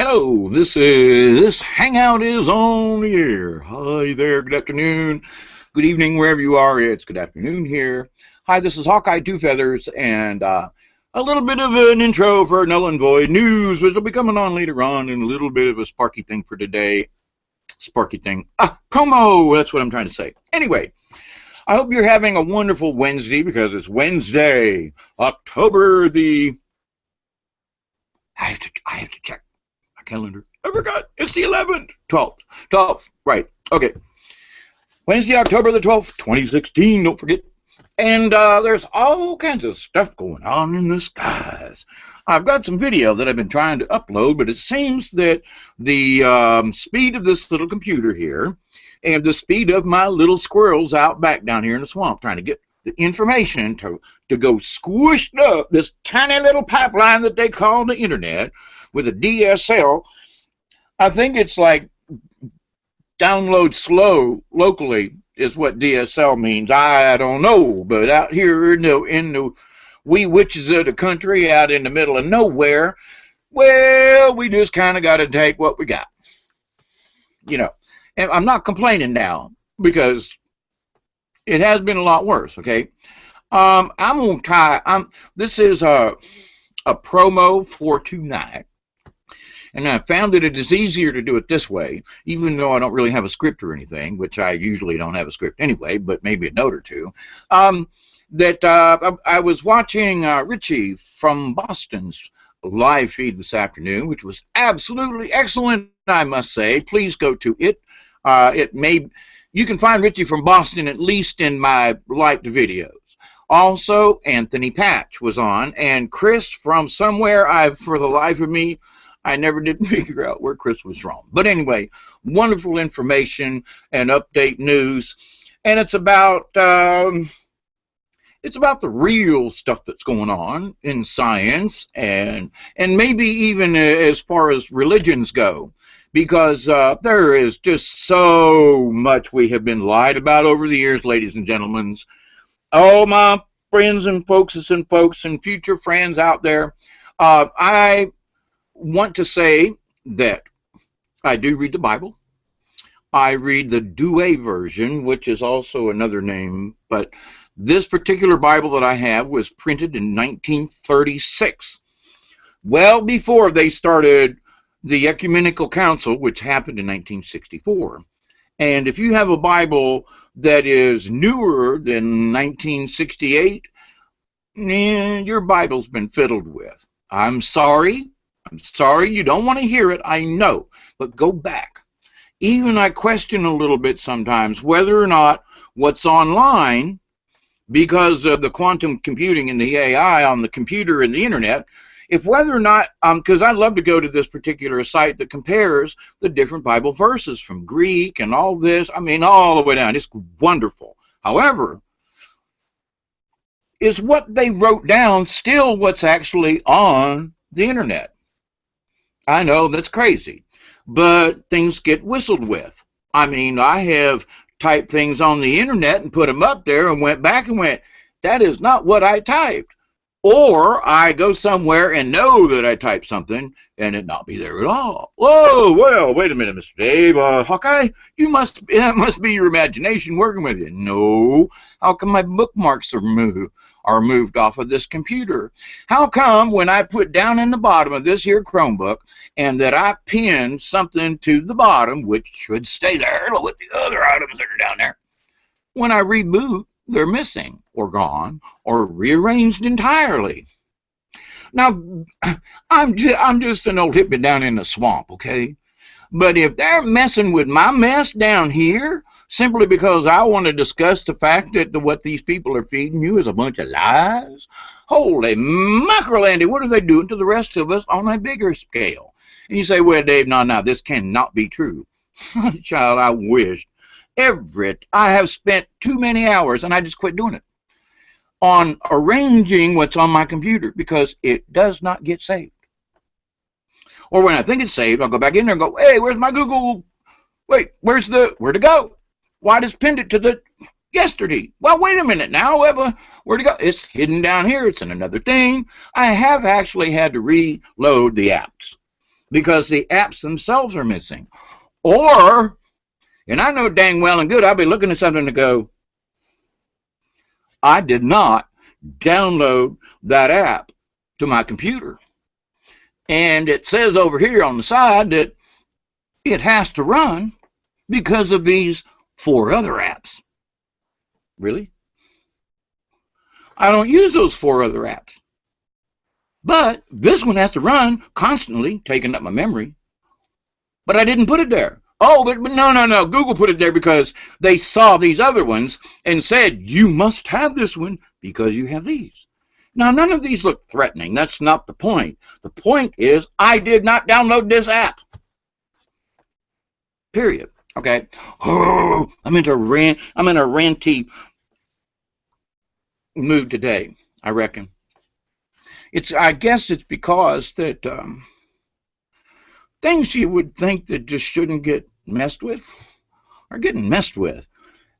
Hello, this hangout is on the air. Hi there, good afternoon, good evening, wherever you are. It's good afternoon here. Hi, this is Hawkeye Two Feathers, and a little bit of an intro for Null and Void News, which will be coming on later on, and a little bit of a sparky thing for today. Sparky thing. Como, that's what I'm trying to say. Anyway, I hope you're having a wonderful Wednesday, because it's Wednesday, October the... I have to check calendar. I forgot. It's the 11th. 12th. Right. Okay. Wednesday, October the 12th, 2016. Don't forget. And there's all kinds of stuff going on in the skies. I've got some video that I've been trying to upload, but it seems that the speed of this little computer here and the speed of my little squirrels out back down here in the swamp trying to get the information to go squished up this tiny little pipeline that they call the internet with a DSL. I think it's like download slow locally is what DSL means. I don't know, but out here in the wee witches of the country, out in the middle of nowhere, well, we just kind of got to take what we got. You know, and I'm not complaining now because it has been a lot worse, okay? I'm going to try, this is a promo for tonight. And I found that it is easier to do it this way, even though I don't really have a script or anything, which I usually don't have a script anyway, but maybe a note or two. I was watching Richie from Boston's live feed this afternoon, which was absolutely excellent, I must say. Please go to it. You can find Richie from Boston at least in my liked videos. Also, Anthony Patch was on, and Chris from somewhere, for the life of me, I never did figure out where Chris was from. But anyway, wonderful information and update news. And it's about the real stuff that's going on in science and maybe even as far as religions go. Because there is just so much we have been lied about over the years, ladies and gentlemen. All my friends and folks and future friends out there, I want to say that I do read the Bible. I read the Douay version, which is also another name, but this particular Bible that I have was printed in 1936, well before they started the Ecumenical Council, which happened in 1964. And if you have a Bible that is newer than 1968, your Bible's been fiddled with. I'm sorry, you don't want to hear it, I know, but go back. Even I question a little bit sometimes whether or not what's online, because of the quantum computing and the AI on the computer and the internet, if whether or not, because I love to go to this particular site that compares the different Bible verses from Greek and all this, I mean, all the way down. It's wonderful. However, is what they wrote down still what's actually on the internet? I know that's crazy, but things get whistled with. I mean, I have typed things on the internet and put them up there and went back and went, that is not what I typed. Or I go somewhere and know that I typed something and it not be there at all. Whoa, well, wait a minute, Mr. Dave. Hawkeye, that must be your imagination working with you. No. How come my bookmarks are moved off of this computer? How come when I put down in the bottom of this here Chromebook and that I pin something to the bottom, which should stay there with the other items that are down there, when I reboot, they're missing or gone or rearranged entirely? Now, I'm just an old hippie down in the swamp, okay? But if they're messing with my mess down here simply because I want to discuss the fact that what these people are feeding you is a bunch of lies, holy mackerel, Andy, what are they doing to the rest of us on a bigger scale? And you say, well, Dave, no, this cannot be true. Child, I wish. I have spent too many hours, and I just quit doing it, on arranging what's on my computer because it does not get saved. Or when I think it's saved, I'll go back in there and go, hey, where's my Google? Wait, where'd it go? Why just pinned it to the yesterday? Well, wait a minute now. Where'd it go? It's hidden down here. It's in another thing. I have actually had to reload the apps. because the apps themselves are missing. Or, and I know dang well and good, I'll be looking at something to go, I did not download that app to my computer. And it says over here on the side that it has to run because of these 4 other apps. Really? I don't use those 4 other apps. But this one has to run constantly, taking up my memory. But I didn't put it there. Oh, but no. Google put it there because they saw these other ones and said, you must have this one because you have these. Now, none of these look threatening. That's not the point. The point is I did not download this app. Period. Okay. Oh, I'm in a ranty mood today, I reckon. I guess it's because that things you would think that just shouldn't get messed with are getting messed with.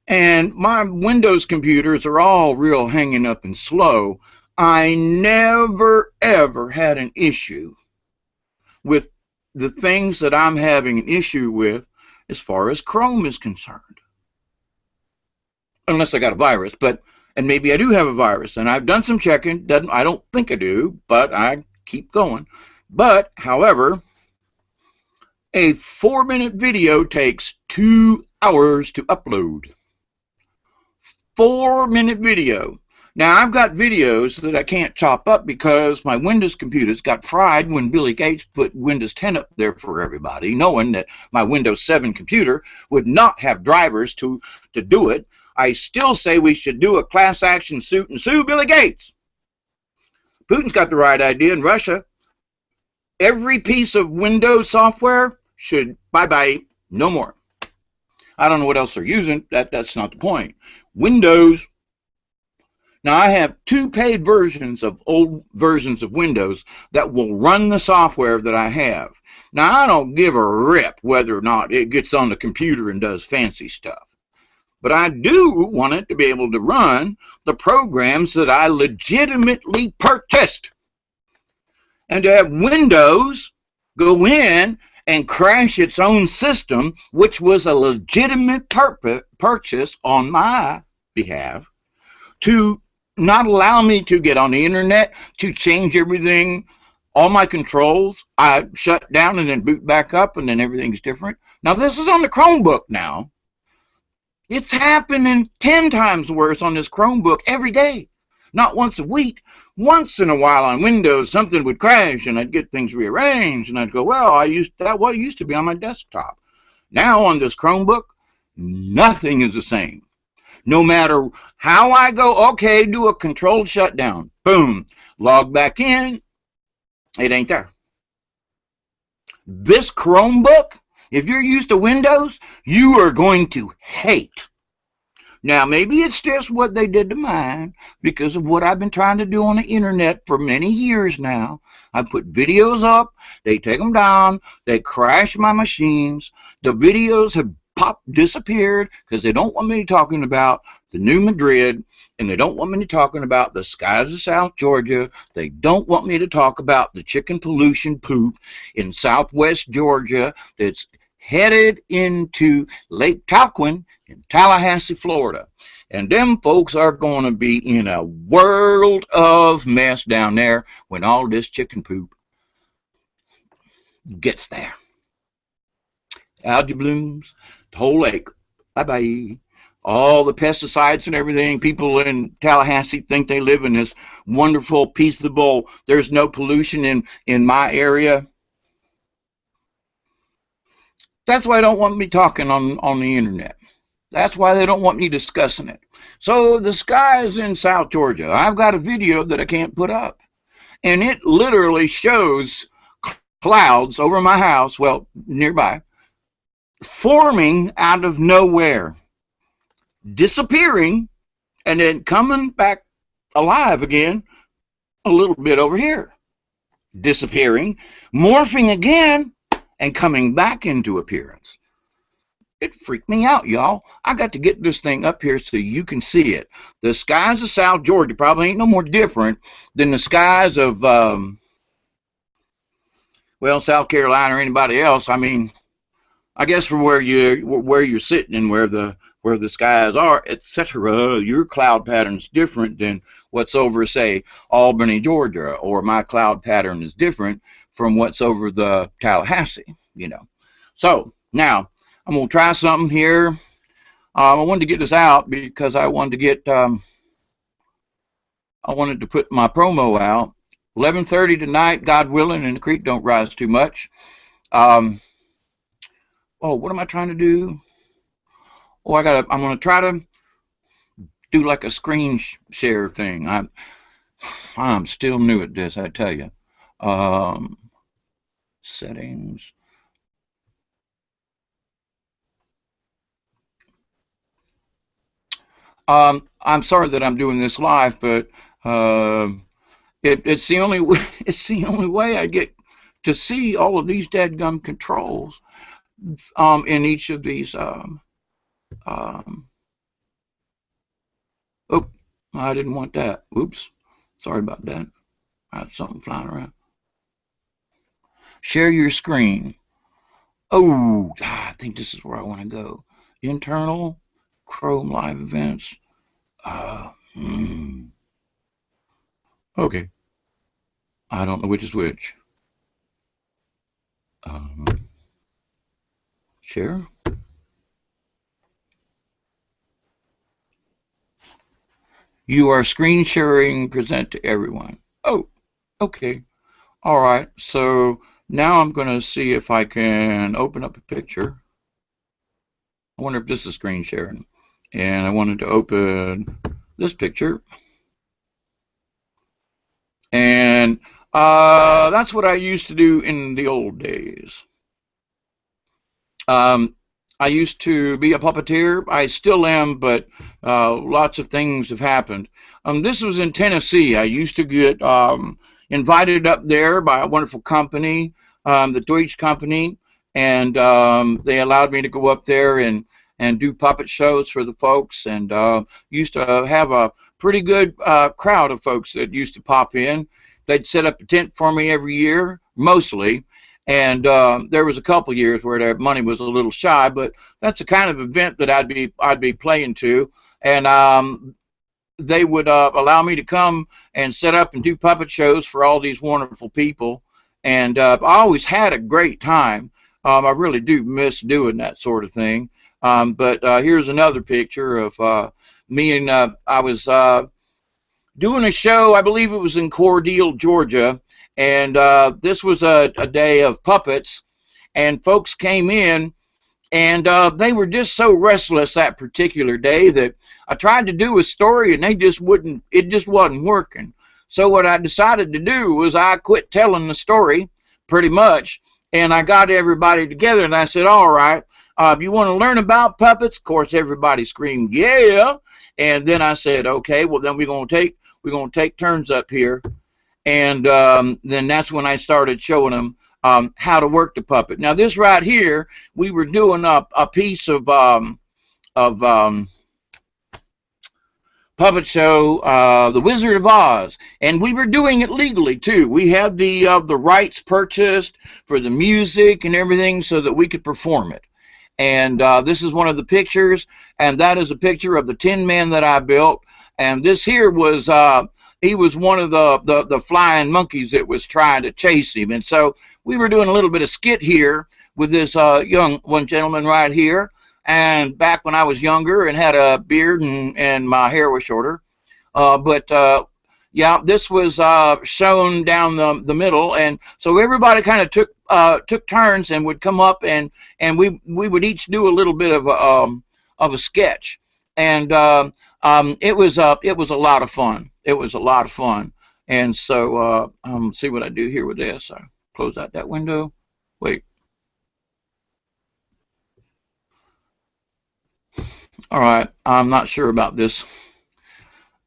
And my Windows computers are all real hanging up and slow. I never, ever had an issue with the things that I'm having an issue with as far as Chrome is concerned. Unless I got a virus, and maybe I do have a virus, and I've done some checking. I don't think I do, but I keep going. But, however, a 4-minute video takes 2 hours to upload. 4-minute video. Now, I've got videos that I can't chop up because my Windows computers got fried when Billy Gates put Windows 10 up there for everybody, knowing that my Windows 7 computer would not have drivers to do it. I still say we should do a class action suit and sue Billy Gates. Putin's got the right idea in Russia. Every piece of Windows software should bye-bye, no more. I don't know what else they're using. That's not the point. Windows. Now, I have 2 paid versions of old versions of Windows that will run the software that I have. Now, I don't give a rip whether or not it gets on the computer and does fancy stuff. But I do want it to be able to run the programs that I legitimately purchased. And to have Windows go in and crash its own system, which was a legitimate purchase on my behalf, to not allow me to get on the internet, to change everything, all my controls, I shut down and then boot back up and then everything's different. Now, this is on the Chromebook now. It's happening 10 times worse on this Chromebook every day. Not once a week. Once in a while on Windows, something would crash and I'd get things rearranged and I'd go, well, that used to be on my desktop. Now on this Chromebook, nothing is the same. No matter how I go, okay, do a controlled shutdown. Boom. Log back in. It ain't there. This Chromebook, if you're used to Windows, you are going to hate. Now, maybe it's just what they did to mine because of what I've been trying to do on the internet for many years now. I put videos up, they take them down, they crash my machines. The videos have disappeared because they don't want me talking about the New Madrid, and they don't want me talking about the skies of South Georgia. They don't want me to talk about the chicken pollution poop in southwest Georgia that's headed into Lake Talkin in Tallahassee, Florida. And them folks are going to be in a world of mess down there when all this chicken poop gets there. Algae blooms, the whole lake. Bye-bye. All the pesticides and everything. People in Tallahassee think they live in this wonderful, peaceable, there's no pollution in my area. That's why they don't want me talking on the internet. That's why they don't want me discussing it. So the skies in South Georgia, I've got a video that I can't put up. And it literally shows clouds over my house, well, nearby, forming out of nowhere, disappearing, and then coming back alive again a little bit over here. Disappearing, morphing again, and coming back into appearance. It freaked me out, y'all. I got to get this thing up here so you can see it. The skies of South Georgia probably ain't no more different than the skies of well, South Carolina or anybody else, I mean, I guess from where you're sitting and where the skies are, etc. Your cloud pattern's different than what's over, say, Albany, Georgia, or my cloud pattern is different from what's over the Tallahassee. So now I'm gonna try something here. I wanted to get this out because I wanted to put my promo out. 11:30 tonight, God willing, and the creek don't rise too much. Um, oh, what am I trying to do? Oh, I'm gonna try to do like a screen share thing. I'm still new at this, I tell you. Um, settings. I'm sorry that I'm doing this live, but uh, it's the only way, it's the only way I get to see all of these dadgum controls in each of these. Um, oh, I didn't want that. Oops, sorry about that. I had something flying around. Share your screen. Oh, I think this is where I want to go. Internal, Chrome Live Events. Uh, hmm. Okay, I don't know which is which. Um, share. You are screen sharing present to everyone. Oh, okay. All right. So now I'm going to see if I can open up a picture. I wonder if this is screen sharing. And I wanted to open this picture. And that's what I used to do in the old days. Um, I used to be a puppeteer. I still am, but lots of things have happened. This was in Tennessee. I used to get invited up there by a wonderful company, the Deutsch Company, and they allowed me to go up there and do puppet shows for the folks, and used to have a pretty good crowd of folks that used to pop in. They'd set up a tent for me every year, mostly, and there was a couple years where their money was a little shy, but that's the kind of event that I'd be playing to, and they would allow me to come and set up and do puppet shows for all these wonderful people, and I always had a great time. I really do miss doing that sort of thing. But here's another picture of me and I was doing a show. I believe it was in Cordele, Georgia, and this was a day of puppets, and folks came in, and they were just so restless that particular day that I tried to do a story, and they just wouldn't. It just wasn't working. So what I decided to do was I quit telling the story, pretty much, and I got everybody together, and I said, "All right, if you want to learn about puppets," of course, everybody screamed, "Yeah!" And then I said, "Okay, well then we're gonna take turns up here." And then that's when I started showing them how to work the puppet. Now this right here, we were doing a piece of puppet show, The Wizard of Oz, and we were doing it legally too. We had the rights purchased for the music and everything so that we could perform it. And this is one of the pictures, and that is a picture of the Tin Man that I built. And this here was he was one of the flying monkeys that was trying to chase him. And so we were doing a little bit of skit here with this young one gentleman right here. And back when I was younger and had a beard and my hair was shorter. But yeah, this was shown down the middle, and so everybody kind of took turns and would come up, and we would each do a little bit of a sketch, and it was a lot of fun. It was a lot of fun, and so see what I do here with this. I close out that window. Wait. All right. I'm not sure about this.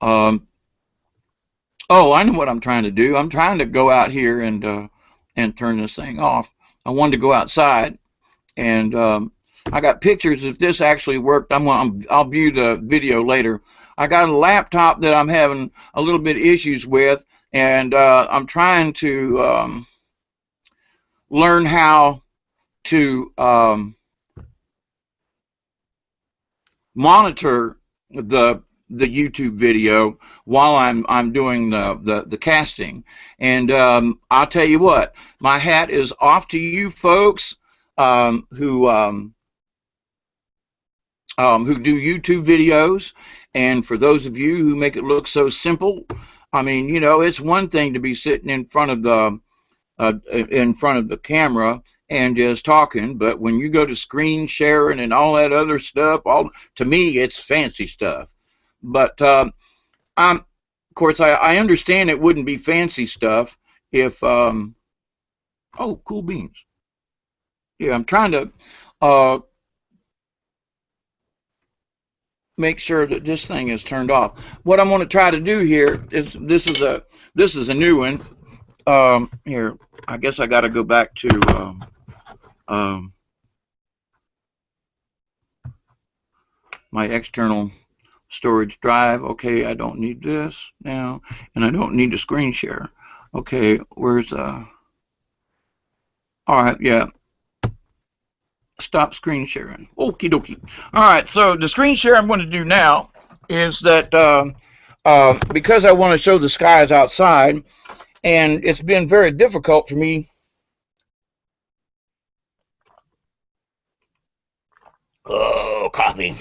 Um, Oh, I know what I'm trying to do. I'm trying to go out here and turn this thing off. I wanted to go outside, and I got pictures. If this actually worked, I'll view the video later. I got a laptop that I'm having a little bit issues with, and I'm trying to learn how to monitor the YouTube video while I'm doing the casting. And I'll tell you what, my hat is off to you folks who do YouTube videos, and for those of you who make it look so simple. I mean, you know, it's one thing to be sitting in front of the camera and just talking, but when you go to screen sharing and all that other stuff, to me it's fancy stuff. But of course, I understand it wouldn't be fancy stuff if oh, cool beans. Yeah, I'm trying to make sure that this thing is turned off. What I'm going to try to do here is this is a new one. Here, I guess I got to go back to my external storage drive. Okay, I don't need this now, and I don't need to screen share. Okay, where's all right, yeah. Stop screen sharing. Okie dokie. All right, so the screen share I'm going to do now is that because I want to show the skies outside, and it's been very difficult for me. Oh, coffee.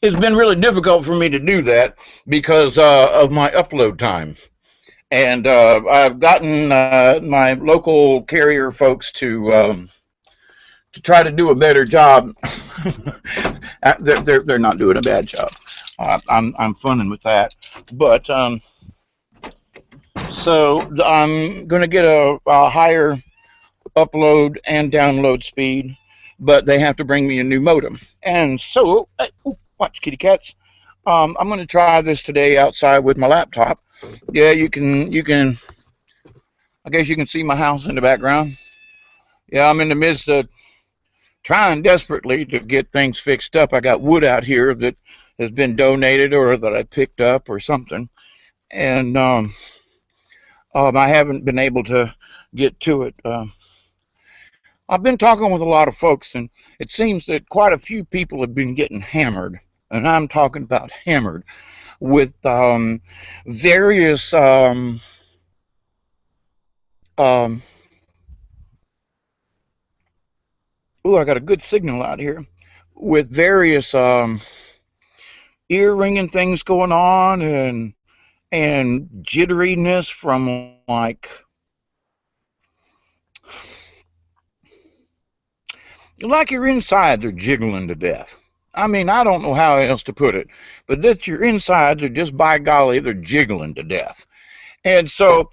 It's been really difficult for me to do that because of my upload time. And I've gotten my local carrier folks to try to do a better job. They're not doing a bad job. I'm funning with that, but so I'm going to get a higher upload and download speed, but they have to bring me a new modem. And so, watch kitty cats. I'm going to try this today outside with my laptop. Yeah, you can. I guess you can see my house in the background. Yeah, I'm in the midst of trying desperately to get things fixed up. I got wood out here that has been donated or that I picked up or something, and I haven't been able to get to it. I've been talking with a lot of folks, and it seems that quite a few people have been getting hammered, and I'm talking about hammered with various oh, I got a good signal out here with various ear ringing things going on and jitteriness from like your insides are jiggling to death. I mean, I don't know how else to put it, but that your insides are just, by golly, they're jiggling to death. And so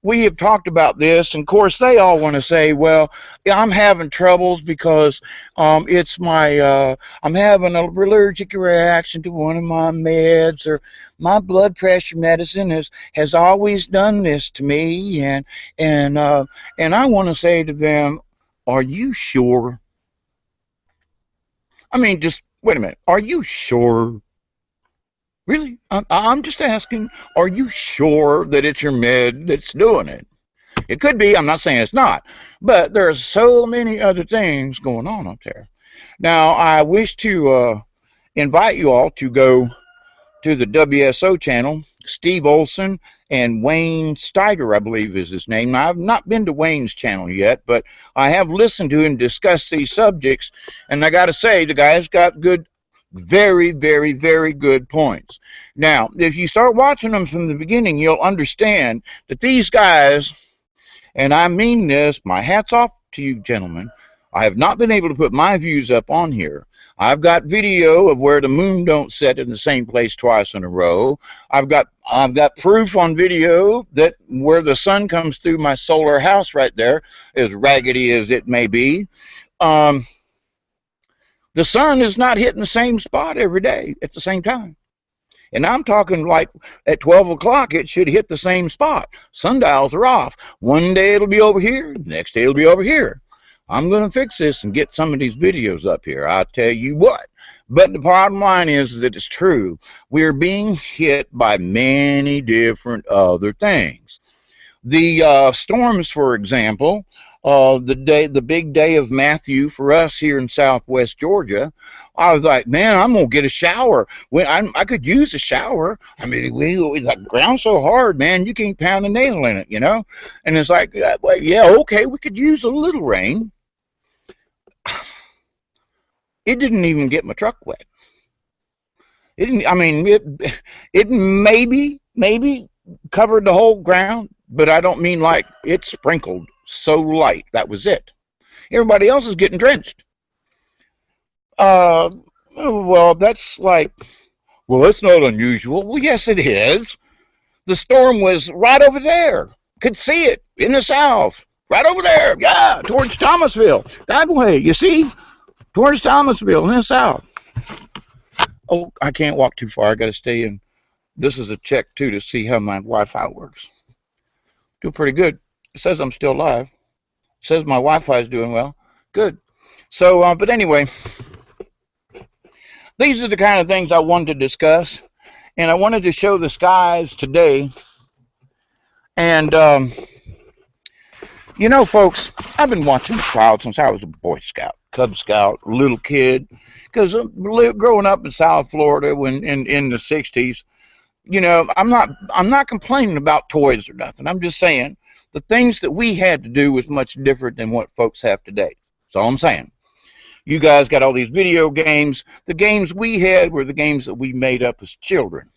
we have talked about this, and of course they all want to say, well, I'm having troubles because it's my I'm having an allergic reaction to one of my meds, or my blood pressure medicine has always done this to me, and I want to say to them, are you sure? I mean, just wait a minute, are you sure? Really? I'm just asking, are you sure that it's your med that's doing it? It could be, I'm not saying it's not, but there are so many other things going on up there. Now, I wish to invite you all to go to the WSO channel. Steve Olson and Wayne Steiger, I believe is his name. Now, I've not been to Wayne's channel yet, but I have listened to him discuss these subjects, and I got to say, the guy's got good, very, very, very good points. Now, if you start watching them from the beginning, you'll understand that these guys, and I mean this, my hat's off to you gentlemen, I have not been able to put my views up on here. I've got video of where the moon don't set in the same place twice in a row. I've got proof on video that where the sun comes through my solar house right there, as raggedy as it may be, the sun is not hitting the same spot every day at the same time. And I'm talking like at 12 o'clock, it should hit the same spot. Sundials are off. One day it'll be over here, the next day it'll be over here. I'm going to fix this and get some of these videos up here, I'll tell you what. But the bottom line is that it's true. We're being hit by many different other things. The storms, for example, the big day of Matthew for us here in Southwest Georgia, I was like, man, I'm gonna get a shower. When I could use a shower. I mean, the ground's so hard, man, you can't pound a nail in it, you know. And it's like, well, yeah, okay, we could use a little rain. It didn't even get my truck wet. It didn't. I mean, it maybe covered the whole ground, but I don't mean like it sprinkled so light. That was it. Everybody else is getting drenched. Uh, well, that's like, well, that's not unusual. Well, yes, it is. The storm was right over there. Could see it in the south, right over there. Yeah, towards Thomasville, that way. You see, towards Thomasville in the south. Oh, I can't walk too far. I got to stay in. This is a check too to see how my Wi-Fi works. Doing pretty good. It says I'm still live. It says my Wi-Fi is doing well. Good. So, but anyway, these are the kind of things I wanted to discuss, and I wanted to show the skies today. And you know, folks, I've been watching the clouds since I was a Boy Scout, Cub Scout, little kid. Because growing up in South Florida when in the '60s, you know, I'm not complaining about toys or nothing. I'm just saying the things that we had to do was much different than what folks have today. That's all I'm saying. You guys got all these video games. The games we had were the games that we made up as children.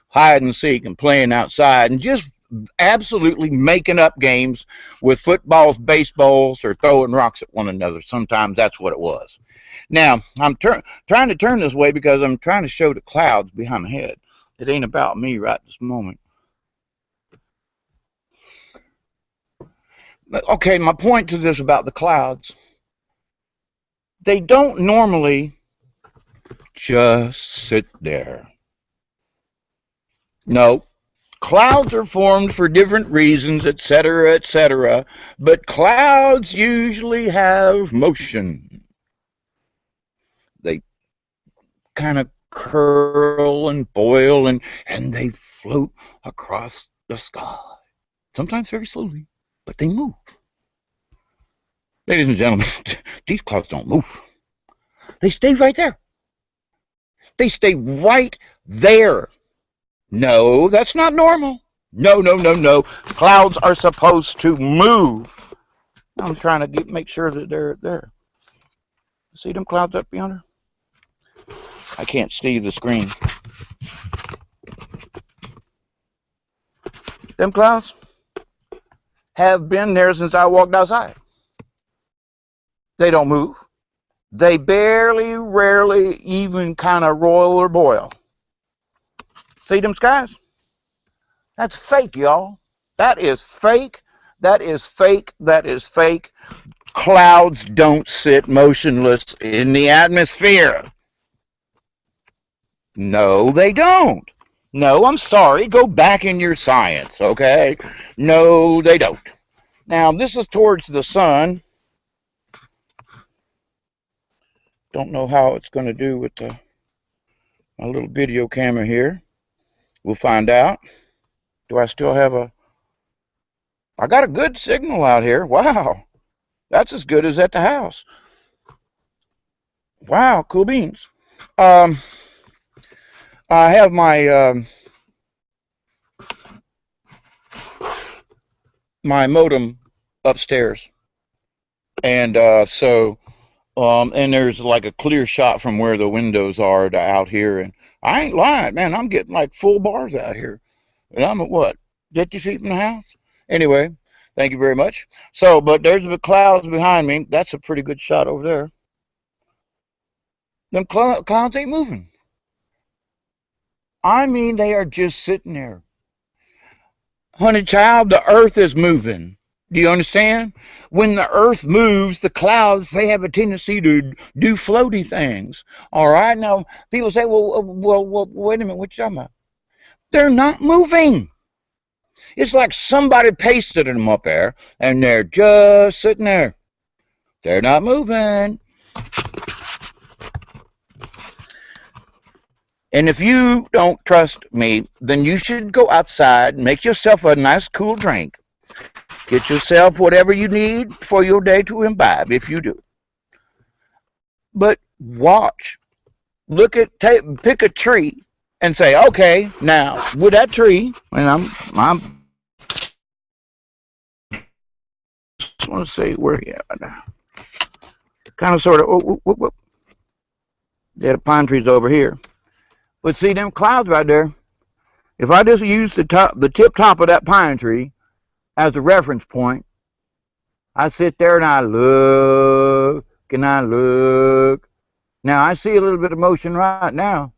Hide and seek and playing outside and just absolutely making up games with footballs, baseballs, or throwing rocks at one another. Sometimes that's what it was. Now, I'm trying to turn this way because I'm trying to show the clouds behind my head. It ain't about me right this moment. Okay, my point to this about the clouds, they don't normally just sit there. No, clouds are formed for different reasons, etc., etc., but clouds usually have motion. They kind of curl and boil and they float across the sky. Sometimes very slowly, but they move. Ladies and gentlemen, these clouds don't move. They stay right there. They stay right there. No, that's not normal. No, no, no, no. Clouds are supposed to move. I'm trying to make sure that they're there. See them clouds up yonder? I can't see the screen. Them clouds have been there since I walked outside. They don't move. They barely, rarely even kind of roil or boil. See them skies? That's fake, y'all. That is fake. That is fake. That is fake. Clouds don't sit motionless in the atmosphere. No, they don't. No, I'm sorry. Go back in your science, okay? No, they don't. Now, this is towards the sun. Don't know how it's going to do with my little video camera here. We'll find out. Do I still have I got a good signal out here. Wow. That's as good as at the house. Wow, cool beans. I have my my modem upstairs, and and there's like a clear shot from where the windows are to out here, and I ain't lying, man. I'm getting like full bars out here, and I'm at what, 50 feet from the house. Anyway, thank you very much. So, but there's the clouds behind me. That's a pretty good shot over there. Them clouds ain't moving. I mean, they are just sitting there. Honey child, the earth is moving. Do you understand? When the earth moves, the clouds, they have a tendency to do floaty things. All right? Now, people say, well, wait a minute, what you talking about? They're not moving. It's like somebody pasted them up there, and they're just sitting there. They're not moving. And if you don't trust me, then you should go outside and make yourself a nice cool drink. Get yourself whatever you need for your day to imbibe, if you do. But watch. Look at, pick a tree and say, okay, now with that tree, and I'm just want to say where he at right now. Kind of sort of, yeah, the pine trees over here. But see them clouds right there. If I just use the tip top of that pine tree as a reference point, I sit there and I look and I look. Now I see a little bit of motion right now.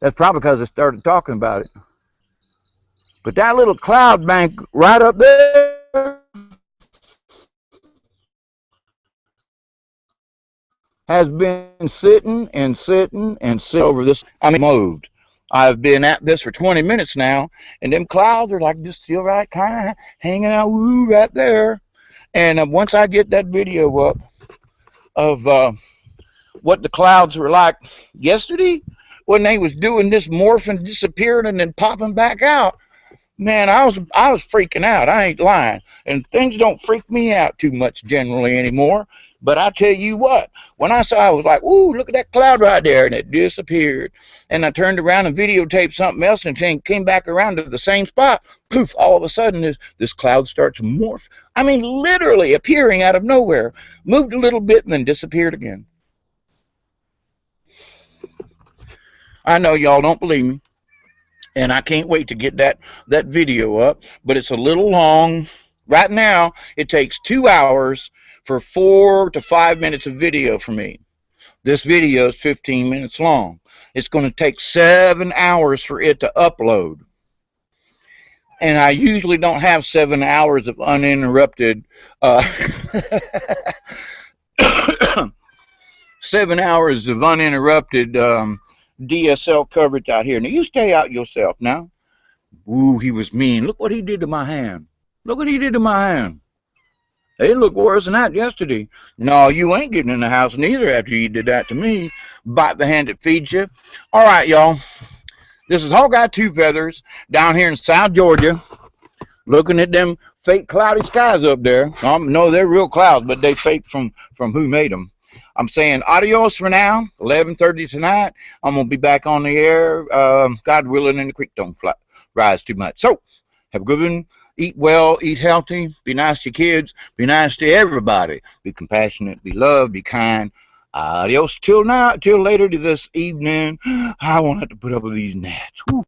That's probably because I started talking about it. But that little cloud bank right up there has been sitting and sitting and sitting over this. I mean, moved. I've been at this for 20 minutes now, and them clouds are like just still right, kind of hanging out, woo, right there. And once I get that video up of what the clouds were like yesterday, when they was doing this morphing, disappearing, and then popping back out, man, I was freaking out. I ain't lying. And things don't freak me out too much generally anymore. But I tell you what, when I saw, I was like, ooh, look at that cloud right there, and it disappeared. And I turned around and videotaped something else and came back around to the same spot. Poof, all of a sudden this cloud starts to morph. I mean, literally appearing out of nowhere. Moved a little bit and then disappeared again. I know y'all don't believe me. And I can't wait to get that video up, but it's a little long. Right now, it takes 2 hours for 4 to 5 minutes of video for me. This video is 15 minutes long. It's going to take 7 hours for it to upload. And I usually don't have 7 hours of uninterrupted 7 hours of uninterrupted DSL coverage out here. Now, you stay out yourself now. Ooh, he was mean. Look what he did to my hand. Look what he did to my hand. It looked worse than that yesterday. No, you ain't getting in the house neither after you did that to me. Bite the hand that feeds you. All right, y'all. This is Hawkeye Two Feathers down here in South Georgia. Looking at them fake cloudy skies up there. No, they're real clouds, but they fake from who made them. I'm saying adios for now. 11:30 tonight. I'm going to be back on the air. God willing, and the creek don't rise too much. So, have a good one. Eat well, eat healthy. Be nice to your kids. Be nice to everybody. Be compassionate. Be loved. Be kind. Adios till later this evening. I won't have to put up with these gnats. Whew.